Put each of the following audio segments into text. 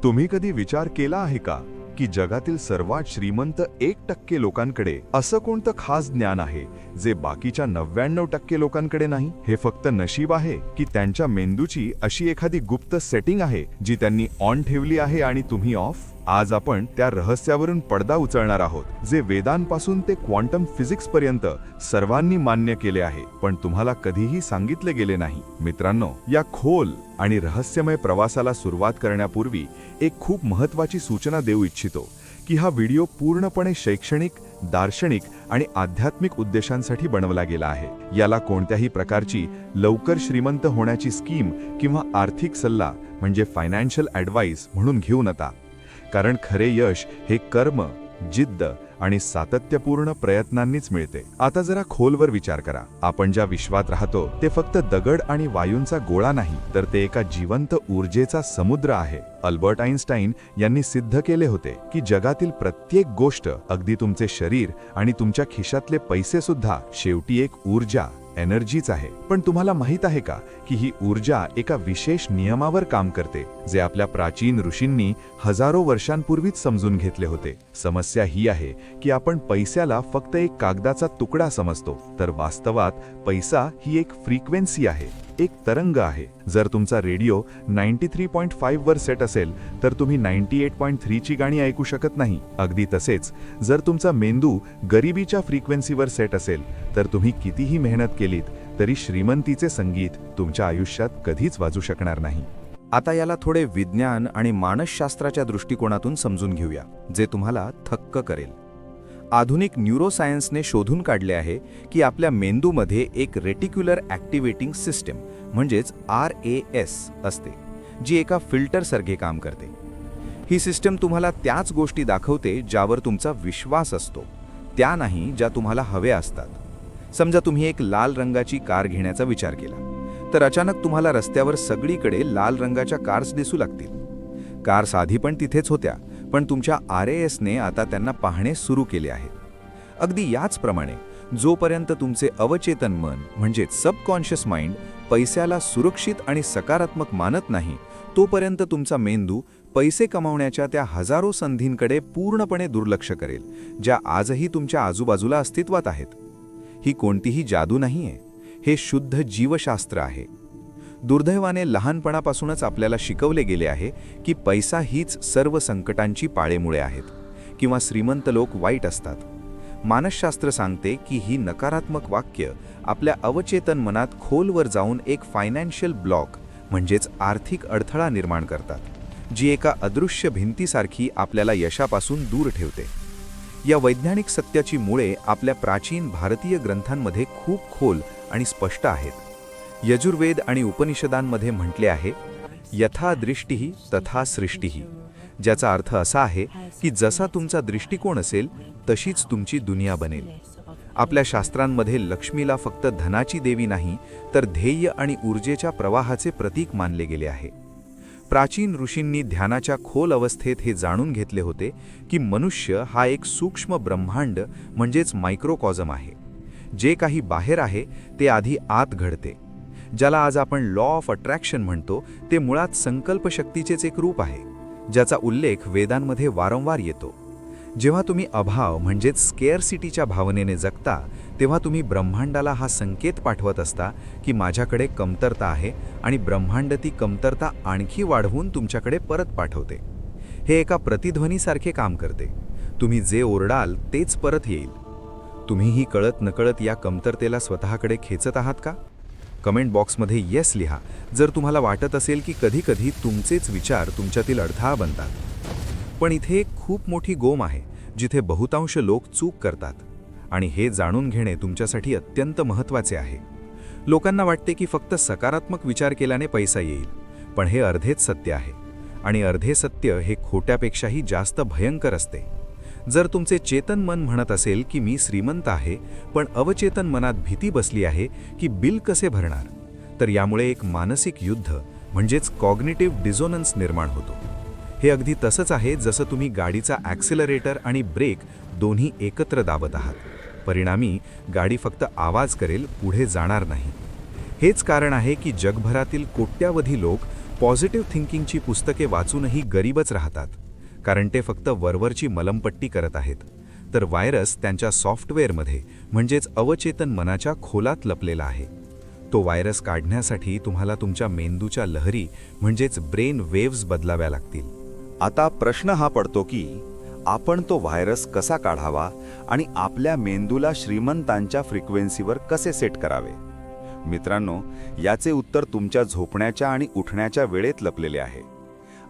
तुम्ही कधी विचार केला आहे का की जगातील सर्वात श्रीमंत 1% लोकांकडे असं कोणतं खास ज्ञान आहे जे बाकीच्या 99% लोकांकडे नाही? हे फक्त नशीब आहे की त्यांच्या मेंदूची अशी एखादी गुप्त सेटिंग आहे जी त्यांनी ऑन ठेवली आहे आणि तुम्ही ऑफ? आज आपण त्या रहस्यावरून पडदा उचलणार आहोत, जे वेदांपासून ते क्वांटम फिजिक्स पर्यंत सर्वांनी मान्य केले आहे, पण तुम्हाला कधीही सांगितले गेले नाही. मित्रांनो, या खोल आणि रहस्यमय प्रवासाला सुरुवात करण्यापूर्वी एक खूप महत्त्वाची सूचना देऊ इच्छितो की हा व्हिडिओ पूर्णपणे शैक्षणिक, दार्शनिक आणि आध्यात्मिक उद्देशांसाठी बनवला गेला आहे. याला कोणत्याही प्रकारची लवकर श्रीमंत होण्याची स्कीम किंवा आर्थिक सल्ला म्हणजे फायनान्शियल ॲडवाइस म्हणून घेऊ नका. कारण खरे यश हे कर्म, जिद्द आणि सातत्यपूर्ण प्रयत्नांनीच मिळते. आता जरा खोलवर विचार करा. आपण ज्या विश्वात राहतो ते फक्त दगड आणि वायूंचा गोळा नाही, तर ते एका जिवंत ऊर्जेचा समुद्र आहे. अल्बर्ट आइन्स्टाईन यांनी सिद्ध केले होते की जगातील प्रत्येक गोष्ट, अगदी तुमचे शरीर आणि तुमच्या खिशातले पैसे सुद्धा, शेवटी एक ऊर्जा, एनर्जीच आहे. पण तुम्हाला माहित आहे का की ही ऊर्जा एका विशेष नियमावर काम करते, जे आपल्या प्राचीन ऋषींनी हजारो वर्षांपूर्वीच समजून घेतले होते. समस्या ही आहे की आपण पैशाला फक्त एक कागदाचा तुकडा समजतो, तर वास्तवात पैसा ही एक फ्रिक्वेन्सी आहे, एक तरंग आहे. जर तुमचा रेडिओ 93.5 वर सेट असेल तर तुम्ही 98.3 ची गाणी ऐकू शकत नाही. अगदी तसेच जर तुमचा मेंदू गरिबीच्या फ्रिक्वेन्सीवर सेट असेल तर तुम्ही कितीही मेहनत केलीत तरी श्रीमंतीचे संगीत तुमच्या आयुष्यात कधीच वाजू शकणार नाही. आता याला थोडे विज्ञान आणि मानसशास्त्राच्या दृष्टिकोनातून समजून घेऊया, जे तुम्हाला थक्क करेल. आधुनिक न्यूरोसायन्सने शोधून काढले आहे की आपल्या मेंदूमध्ये एक रेटिक्युलर ॲक्टिवेटिंग सिस्टम म्हणजेच RAS असते, जी एका फिल्टरसारखे काम करते. ही सिस्टम तुम्हाला त्याच गोष्टी दाखवते ज्यावर तुमचा विश्वास असतो, त्या नाही ज्या तुम्हाला हव्या असतात. समजा तुम्ही एक लाल रंगाची कार घेण्याचा विचार केला, तर अचानक तुम्हाला रस्त्यावर सगळीकडे लाल रंगाच्या कार्स दिसू लागतील. कार्स आधी पण तिथेच होत्या, पण तुमच्या RASने आता त्यांना पाहणे सुरू केले आहे. अगदी याचप्रमाणे जोपर्यंत तुमचे अवचेतन मन म्हणजेच सबकॉन्शियस माइंड पैशाला सुरक्षित आणि सकारात्मक मानत नाही, तोपर्यंत तुमचा मेंदू पैसे कमावण्याच्या त्या हजारो संधींकडे पूर्णपणे दुर्लक्ष करेल, ज्या आजही तुमच्या आजूबाजूला अस्तित्वात आहेत. ही कोणतीही जादू नाहीये, हे शुद्ध जीवशास्त्र आहे. दुर्दैवाने लहानपणापासूनच आपल्याला शिकवले गेले आहे की पैसा हीच सर्व संकटांची पाळेमुळे आहेत किंवा श्रीमंत लोक वाईट असतात. मानसशास्त्र सांगते की ही नकारात्मक वाक्य आपल्या अवचेतन मनात खोलवर जाऊन एक फायनान्शियल ब्लॉक म्हणजेच आर्थिक अडथळा निर्माण करतात, जी एका अदृश्य भिंतीसारखी आपल्याला यशापासून दूर ठेवते. या वैज्ञानिक सत्याची मुळे आपल्या प्राचीन भारतीय ग्रंथांमध्ये खूप खोल आणि स्पष्ट आहेत. यजुर्वेद आणि उपनिषदांमध्ये म्हटले आहे, यथा दृष्टिही तथा सृष्टिही, ज्याचा अर्थ असा आहे की जसा तुमचा दृष्टिकोन असेल तशीच तुमची दुनिया बनेल. आपल्या शास्त्रांमध्ये लक्ष्मीला फक्त धनाची देवी नाही, तर ध्येय आणि ऊर्जेच्या प्रवाहाचे प्रतीक मानले गेले आहे. प्राचीन ऋषींनी ध्यानाच्या खोल अवस्थेत हे जाणून घेतले होते की मनुष्य हा एक सूक्ष्म ब्रह्मांड म्हणजेच मायक्रोकॉझम आहे. जे काही बाहेर आहे ते आधी आत घडते. ज्याला आज आपण लॉ ऑफ अट्रॅक्शन म्हणतो, ते मुळात संकल्पशक्तीचेच एक रूप आहे, ज्याचा उल्लेख वेदांमध्ये वारंवार येतो. जेव्हा तुम्ही अभाव म्हणजेच स्केअरसिटीच्या भावनेने जगता, तेव्हा तुम्ही ब्रह्मांडाला हा संकेत पाठवत असता की माझ्याकडे कमतरता आहे, आणि ब्रह्मांड ती कमतरता आणखी वाढवून तुमच्याकडे परत पाठवते. हे एका प्रतिध्वनीसारखे काम करते. तुम्ही जे ओरडाल तेच परत येईल. तुम्हीही कळत नकळत या कमतरतेला स्वतःकडे खेचत आहात का? कमेंट बॉक्समध्ये येस लिहा जर तुम्हाला वाटत असेल की कधीकधी तुमचेच विचार तुमच्यातील अडथळा बनतात. पण इथे एक खूप मोठी गोम आहे जिथे बहुतांश लोक चूक करतात, आणि हे जाणून घेणे तुमच्यासाठी अत्यंत महत्त्वाचे आहे. लोकांना वाटते की फक्त सकारात्मक विचार केल्याने पैसा येईल, पण हे अर्धेच सत्य आहे, आणि अर्धे सत्य हे खोट्यापेक्षाही जास्त भयंकर असते. जर तुमचे चेतन मन म्हणत असेल की मी श्रीमंत आहे, पण अवचेतन मनात भीती बसली आहे की बिल कसे भरणार, तर यामुळे एक मानसिक युद्ध म्हणजेच कॉग्निटिव्ह डिझोनन्स निर्माण होतो. हे अगदी तसंच आहे जसं तुम्ही गाडीचा ॲक्सिलरेटर आणि ब्रेक दोन्ही एकत्र दाबत आहात. परिणामी गाडी फक्त आवाज करेल, पुढे जाणार नाही. हेच कारण आहे की जगभरातील कोट्यावधी लोक पॉझिटिव्ह थिंकिंगची पुस्तके वाचूनही गरीबच राहतात, कारण ते फक्त वरवरची मलमपट्टी करत आहेत, तर व्हायरस त्यांच्या सॉफ्टवेअरमध्ये म्हणजेच अवचेतन मनाच्या खोलात लपलेला आहे. तो व्हायरस काढण्यासाठी तुम्हाला तुमच्या मेंदूच्या लहरी म्हणजेच ब्रेन वेव्स बदलाव्या लागतील. आता प्रश्न हा पडतो की आपण तो व्हायरस कसा काढावा आणि आपल्या मेंदूला श्रीमंतांच्या फ्रिक्वेन्सीवर कसे सेट करावे. मित्रांनो, याचे उत्तर तुमच्या झोपण्याच्या आणि उठण्याच्या वेळेत लपलेले आहे.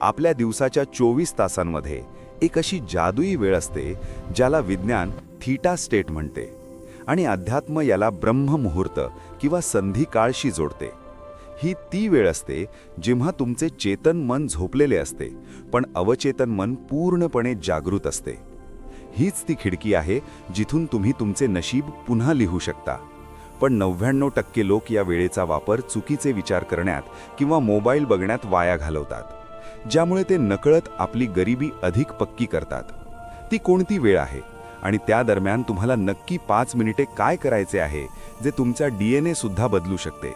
आपल्या दिवसाच्या 24 तासांमध्ये एक अशी जादुई वेळ असते ज्याला विज्ञान थीटा स्टेट म्हणते आणि अध्यात्म याला ब्रह्ममुहूर्त किंवा संधी काळशी जोडते. ही ती वेळ असते जेव्हा तुमचे चेतन मन झोपलेले असते, पण अवचेतन मन पूर्णपणे जागृत असते. हीच ती खिडकी आहे जिथून तुम्ही तुमचे नशीब पुन्हा लिहू शकता. पण 99% लोक या वेळेचा वापर चुकीचे विचार करण्यात किंवा मोबाईल बघण्यात वाया घालवतात, ज्यामुळे ते नकळत आपली गरिबी अधिक पक्की करतात. ती कोणती वेळ आहे आणि त्या दरम्यान तुम्हाला नक्की 5 मिनिटे काय करायचे आहे जे तुमचा DNA सुद्धा बदलू शकते.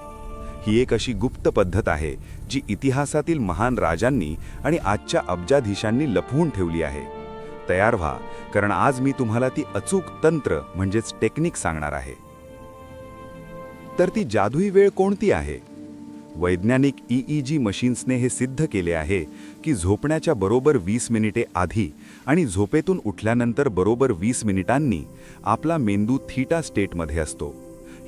ही एक अशी गुप्त पद्धत आहे जी इतिहासातील महान राजांनी आणि आजच्या अब्जाधीशांनी लपवून ठेवली आहे. तयार व्हा, कारण आज मी तुम्हाला ती अचूक तंत्र म्हणजेच टेक्निक सांगणार आहे. तर ती जादुई वेळ कोणती आहे? वैज्ञानिक EEG मशीन्सने हे सिद्ध केले आहे की झोपण्याच्या बरोबर 20 मिनिटे आधी आणि झोपेतून उठल्यानंतर बरोबर 20 मिनिटांनी आपला मेंदू थीटा स्टेटमध्ये असतो.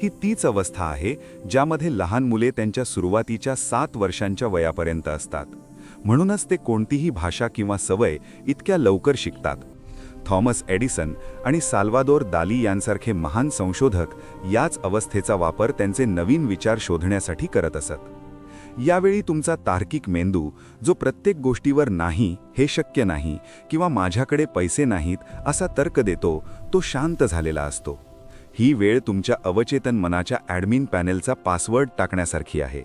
ही तीच अवस्था आहे ज्यामध्ये लहान मुले त्यांच्या सुरुवातीच्या 7 वर्षांच्या वयापर्यंत असतात. म्हणूनच ते कोणतीही भाषा किंवा सवय इतक्या लवकर शिकतात. थॉमस एडिसन आणि साल्वादोर दाली यांसारखे महान संशोधक याच अवस्थेचा वापर त्यांचे नवीन विचार शोधण्यासाठी करत असत. यावेळी तुमचा तार्किक मेंदू, जो प्रत्येक गोष्टीवर नाही, हे शक्य नाही किंवा माझ्याकडे पैसे नाहीत असा तर्क देतो, तो शांत झालेला असतो. ही वेळ तुमच्या अवचेतन मनाच्या ॲडमिन पॅनेलचा पासवर्ड टाकण्यासारखी आहे.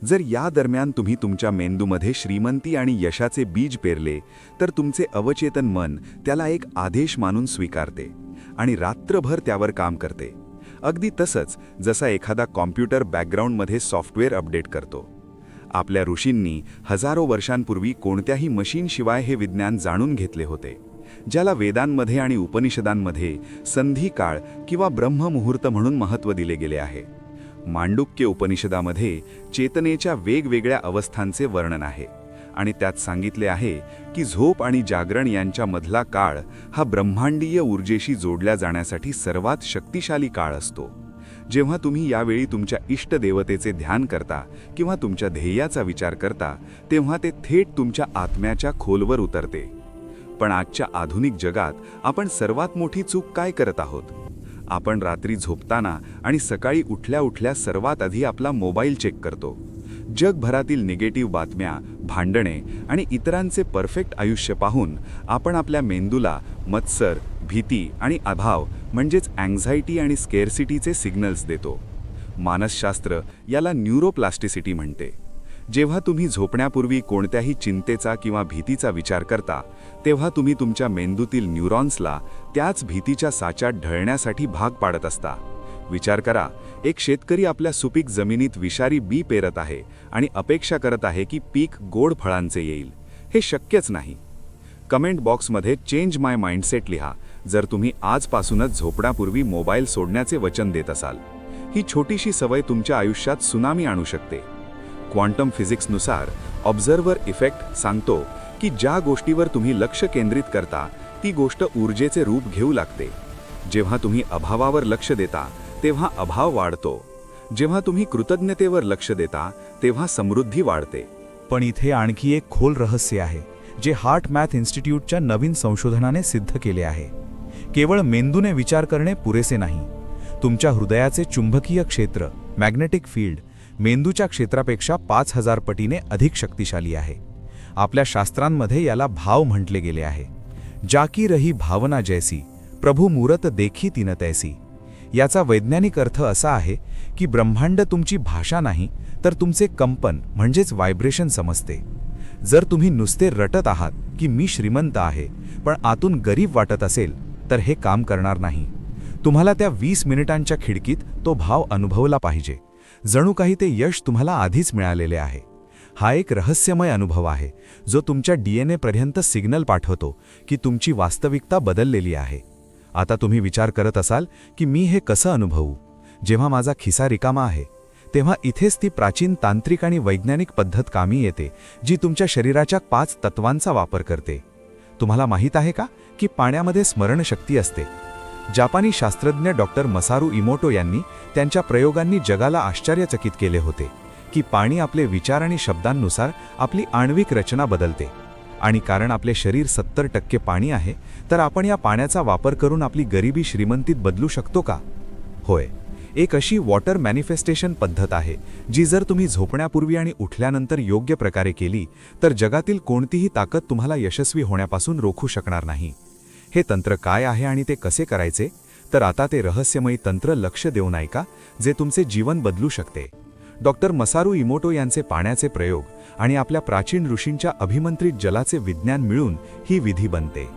जर या दरम्यान तुम्ही तुमच्या मेंदूमध्ये श्रीमंती आणि यशाचे बीज पेरले, तर तुमचे अवचेतन मन त्याला एक आदेश मानून स्वीकारते आणि रात्रभर त्यावर काम करते. अगदी तसंच जसा एखादा कॉम्प्युटर बॅकग्राऊंडमध्ये सॉफ्टवेअर अपडेट करतो. आपल्या ऋषींनी हजारो वर्षांपूर्वी कोणत्याही मशीनशिवाय हे विज्ञान जाणून घेतले होते, ज्याला वेदांमध्ये आणि उपनिषदांमध्ये संधी काळ किंवा ब्रह्ममुहूर्त म्हणून महत्त्व दिले गेले आहे. मांडुक्य उपनिषदामध्ये चेतनेच्या वेगवेगळ्या अवस्थांचे वर्णन आहे आणि त्यात सांगितले आहे की झोप आणि जागरण यांच्यामधला काळ हा ब्रह्मांडीय ऊर्जेशी जोडल्या जाण्यासाठी सर्वात शक्तिशाली काळ असतो. जेव्हा तुम्ही यावेळी तुमच्या इष्टदेवतेचे ध्यान करता किंवा तुमच्या ध्येयाचा विचार करता, तेव्हा ते थेट तुमच्या आत्म्याच्या खोलवर उतरते. पण आजच्या आधुनिक जगात आपण सर्वात मोठी चूक काय करत आहोत? आपण रात्री झोपताना आणि सकाळी उठल्या उठल्या सर्वात आधी आपला मोबाईल चेक करतो. जगभरातील निगेटिव्ह बातम्या, भांडणे आणि इतरांचे परफेक्ट आयुष्य पाहून आपण आपल्या मेंदूला मत्सर, भीती आणि अभाव म्हणजेच अँक्झायटी आणि स्केअरसिटीचे सिग्नल्स देतो. मानसशास्त्र याला न्यूरोप्लास्टिसिटी म्हणते. जेव्हा तुम्ही झोपण्यापूर्वी कोणत्याही चिंतेचा किंवा भीतीचा विचार करता, तेव्हा तुम्ही तुमच्या मेंदूतील न्यूरॉन्सला त्याच भीतीच्या साच्यात ढळण्यासाठी भाग पाडत असता. विचार करा, एक शेतकरी आपल्या सुपीक जमिनीत विषारी बी पेरत आहे आणि अपेक्षा करत आहे की पीक गोड फळांचे येईल. हे शक्यच नाही. कमेंट बॉक्समध्ये चेंज माय माइंडसेट लिहा जर तुम्ही आजपासूनच झोपण्यापूर्वी मोबाईल सोडण्याचे वचन देत असाल. ही छोटीशी सवय तुमच्या आयुष्यात सुनामी आणू शकते. क्वांटम फिजिक्सनुसार ऑब्झर्व्हर इफेक्ट सांगतो की ज्या गोष्टीवर तुम्ही लक्ष केंद्रित करता, ती गोष्ट ऊर्जेचे रूप घेऊ लागते. जेव्हा तुम्ही अभावावर लक्ष देता, तेव्हा अभाव वाढतो. जेव्हा तुम्ही कृतज्ञतेवर लक्ष देता, तेव्हा समृद्धी वाढते. पण इथे आणखी एक खोल रहस्य आहे, जे हार्ट मॅथ इन्स्टिट्यूटच्या नवीन संशोधनाने सिद्ध केले आहे. केवळ मेंदूने विचार करणे पुरेसे नाही. तुमच्या हृदयाचे चुंबकीय क्षेत्र, मॅग्नेटिक फील्ड, मेंदूच्या क्षेत्रापेक्षा 5000 पटीने अधिक शक्तिशाली आहे. आपल्या शास्त्रांमध्ये याला भाव म्हटले गेले आहे. जाकी रही भावना जैसी, प्रभू मूरत देखी तिन तैसी. याचा वैज्ञानिक अर्थ असा आहे की ब्रह्मांड तुमची भाषा नाही, तर तुमचे कंपन म्हणजेच व्हायब्रेशन समजते. जर तुम्ही नुसते रटत आहात की मी श्रीमंत आहे, पण आतून गरीब वाटत असेल, तर हे काम करणार नाही. तुम्हाला त्या 20 मिनिटांच्या खिडकीत तो भाव अनुभवला पाहिजे, जणू काही ते यश तुम्हाला आधीच मिळालेले आहे. हा एक रहस्यमय अनुभव आहे जो तुमच्या DNA पर्यंत सिग्नल पाठवतो की तुमची वास्तविकता बदललेली आहे. आता तुम्ही विचार करत असाल की मी हे कसं अनुभवू? जेव्हा माझा खिसा रिकामा आहे तेव्हा इथेच ती प्राचीन तांत्रिक आणि वैज्ञानिक पद्धत कामी येते जी तुमच्या शरीराच्या 5 तत्वांचा वापर करते. तुम्हाला माहीत आहे का की पाण्यामध्ये स्मरणशक्ती असते? जापानी शास्त्रज्ञ डॉक्टर मसारू इमोटो यांनी त्यांच्या प्रयोगांनी जगाला आश्चर्यचकित केले होते की पाणी आपले विचार आणि शब्दांनुसार आपली आण्विक रचना बदलते. आणि कारण आपले शरीर 70% पाणी आहे तर आपण या पाण्याचा वापर करून आपली गरिबी श्रीमंतीत बदलू शकतो का? होय, एक अशी वॉटर मॅनिफेस्टेशन पद्धत आहे जी जर तुम्ही झोपण्यापूर्वी आणि उठल्यानंतर योग्य प्रकारे केली तर जगातील कोणतीही ताकद तुम्हाला यशस्वी होण्यापासून रोखू शकणार नाही. हे तंत्र काय आहे आणि ते कसे करायचे? तर आता ते रहस्यमयी तंत्र लक्ष देऊन ऐका जे तुमचे जीवन बदलू शकते. डॉक्टर मसारू इमोटो यांचे पाण्याचे प्रयोग आणि आपल्या प्राचीन ऋषींच्या अभिमंत्रित जलाचे विज्ञान मिळून ही विधी बनते.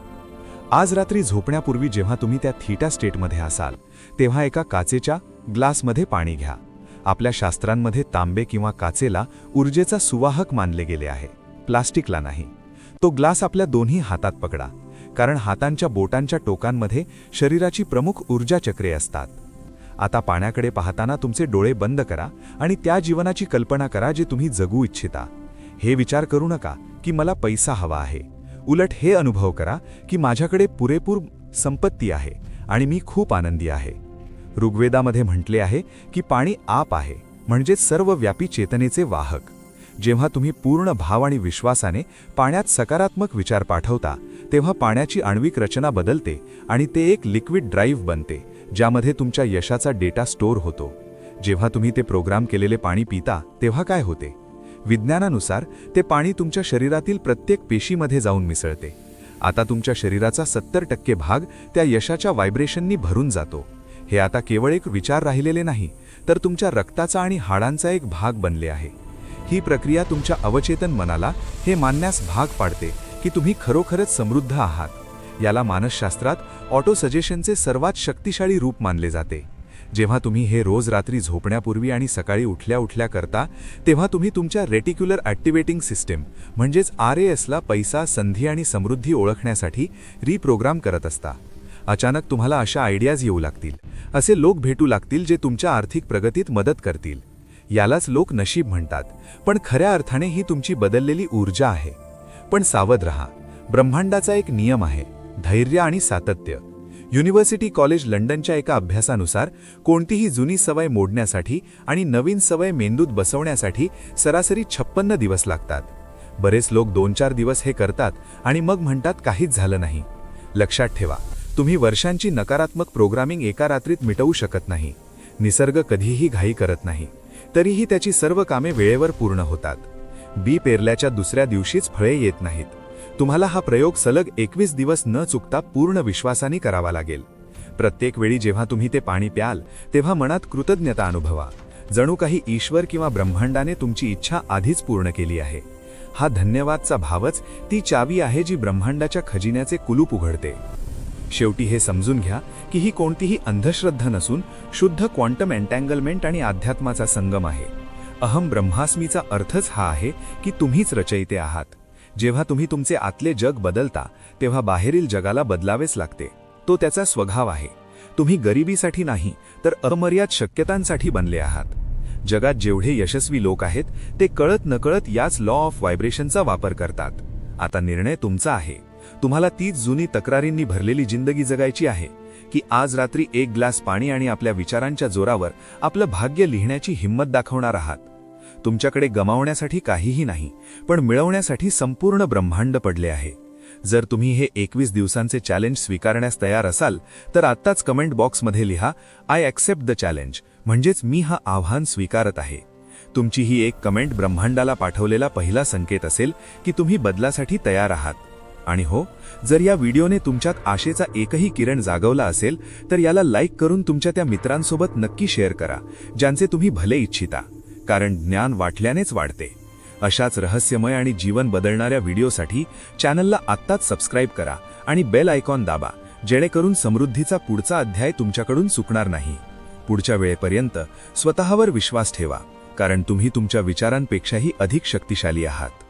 आज रात्री झोपण्यापूर्वी जेव्हा तुम्ही त्या थीटा स्टेटमध्ये असाल तेव्हा एका काचेच्या ग्लासमध्ये पाणी घ्या. आपल्या शास्त्रांमध्ये तांबे किंवा काचेला ऊर्जेचा सुवाहक मानले गेले आहे, प्लास्टिकला नाही. तो ग्लास आपल्या दोन्ही हातात पकडा, कारण हातांच्या बोटांच्या टोकांमध्ये शरीराची प्रमुख ऊर्जा चक्रे असतात. आता पाण्याकडे पाहताना तुमचे डोळे बंद करा आणि त्या जीवनाची कल्पना करा जे तुम्ही जगू इच्छिता. हे विचार करू नका की मला पैसा हवा आहे. उलट हे अनुभव करा की माझ्याकडे पुरेपूर संपत्ती आहे आणि मी खूप आनंदी आहे. ऋग्वेदामध्ये म्हटले आहे की पाणी आप आहे, म्हणजे सर्वव्यापी चेतनेचे वाहक. जेव्हा तुम्ही पूर्ण भाव आणि विश्वासाने पाण्यात सकारात्मक विचार पाठवता तेव्हा पाण्याची आण्विक रचना बदलते आणि ते एक लिक्विड ड्राईव्ह बनते ज्यामध्ये तुमच्या यशाचा डेटा स्टोअर होतो. जेव्हा तुम्ही ते प्रोग्राम केलेले पाणी पिता तेव्हा काय होते? विज्ञानानुसार ते पाणी तुमच्या शरीरातील प्रत्येक पेशीमध्ये जाऊन मिसळते. आता तुमच्या शरीराचा 70% भाग त्या यशाच्या व्हायब्रेशननी भरून जातो. हे आता केवळ एक विचार राहिलेले नाही तर तुमच्या रक्ताचा आणि हाडांचा एक भाग बनले आहे. ही प्रक्रिया तुमच्या अवचेतन मनाला हे मानण्यास भाग पाडते की तुम्ही खरोखरच समृद्ध आहात. याला मानसशास्त्रात ऑटो सजेशनचे सर्वात शक्तिशाली रूप मानले जाते. जेव्हा तुम्ही हे रोज रात्री झोपण्यापूर्वी आणि सकाळी उठल्या उठल्या करता तेव्हा तुम्ही तुमच्या रेटिक्युलर ॲक्टिवेटिंग सिस्टीम म्हणजेच RASला पैसा, संधी आणि समृद्धी ओळखण्यासाठी रिप्रोग्राम करत असता. अचानक तुम्हाला अशा आयडियाज येऊ लागतील, असे लोक भेटू लागतील जे तुमच्या आर्थिक प्रगतीत मदत करतील. यालाच लोक नशीब म्हणतात, पण खऱ्या अर्थाने ही तुमची बदललेली ऊर्जा आहे. पण सावध रहा, ब्रह्मांडाचा एक नियम आहे, धैर्य आणि सातत्य. युनिव्हर्सिटी कॉलेज लंडनच्या एका अभ्यासानुसार कोणतीही जुनी सवय मोडण्यासाठी आणि नवीन सवय मेंदूत बसवण्यासाठी सरासरी 56 दिवस लागतात. बरेच लोक 2-4 दिवस हे करतात आणि मग म्हणतात काहीच झालं नाही. लक्षात ठेवा, तुम्ही वर्षांची नकारात्मक प्रोग्रामिंग एका रात्रीत मिटवू शकत नाही. निसर्ग कधीही घाई करत नाही, तरीही त्याची सर्व कामे वेळेवर पूर्ण होतात. बी पेरल्याच्या दुसऱ्या दिवशीच फळे येत नाहीत. तुम्हाला हा प्रयोग सलग 21 दिवस न चुकता पूर्ण विश्वासाने करावा लागेल. प्रत्येक वेळी जेव्हा तुम्ही ते पाणी प्याल तेव्हा मनात कृतज्ञता अनुभवा, जणू काही ईश्वर किंवा ब्रह्मांडाने तुमची इच्छा आधीच पूर्ण केली आहे. हा धन्यवादचा भावच ती चावी आहे जी ब्रह्मांडाच्या खजिन्याचे कुलूप उघडते. शेवटी हे समजून घ्या की ही कोणतीही अंधश्रद्धा नसून शुद्ध क्वांटम एन्टँगलमेंट आणि अध्यात्माचा संगम आहे. अहम ब्रह्मास्मीचा अर्थच हा आहे की तुम्हीच रचयिते आहात. जेव्हा तुम्ही तुमचे आतले जग बदलता तेव्हा बाहेरील जगाला बदलावेच लागते. तो त्याचा स्वभाव आहे. तुम्ही गरिबीसाठी नाही तर अमर्याद शक्यतांसाठी बनले आहात. जगात जेवढे यशस्वी लोक आहेत ते कळत नकळत याच लॉ ऑफ व्हायब्रेशनचा वापर करतात. आता निर्णय तुमचा आहे. तुम्हाला तीच जुनी तक्रारींनी भरलेली जिंदगी जगायची आहे की आज रात्री एक ग्लास पाणी आणि आपल्या विचारांच्या जोरावर आपलं भाग्य लिहिण्याची हिंमत दाखवणार आहात. तुमच्याकडे गमावण्यासाठी काहीही नाही, पण मिळवण्यासाठी संपूर्ण ब्रह्मांड पडले आहे. जर तुम्ही हे 21 दिवसांचे चॅलेंज स्वीकारण्यास तयार असाल तर आत्ताच कमेंट बॉक्समध्ये लिहा, आय ॲक्सेप्ट द चॅलेंज, म्हणजेच मी हा आव्हान स्वीकारत आहे. तुमची ही एक कमेंट ब्रह्मांडाला पाठवलेला पहिला संकेत असेल की तुम्ही बदलासाठी तयार आहात. आणि हो, जर या व्हिडिओने तुमच्यात आशेचा एकही किरण जागवला असेल तर याला लाईक करून तुमच्या त्या मित्रांसोबत नक्की शेअर करा ज्यांचे तुम्ही भले इच्छिता, कारण ज्ञान वाटल्यानेच वाढते. अशाच रहस्यमय आणि जीवन बदलणाऱ्या व्हिडिओसाठी चॅनलला आत्ताच सबस्क्राईब करा आणि बेल आयकॉन दाबा, जेणेकरून समृद्धीचा पुढचा अध्याय तुमच्याकडून चुकणार नाही. पुढच्या वेळेपर्यंत स्वतःवर विश्वास ठेवा, कारण तुम्ही तुमच्या विचारांपेक्षाही अधिक शक्तिशाली आहात.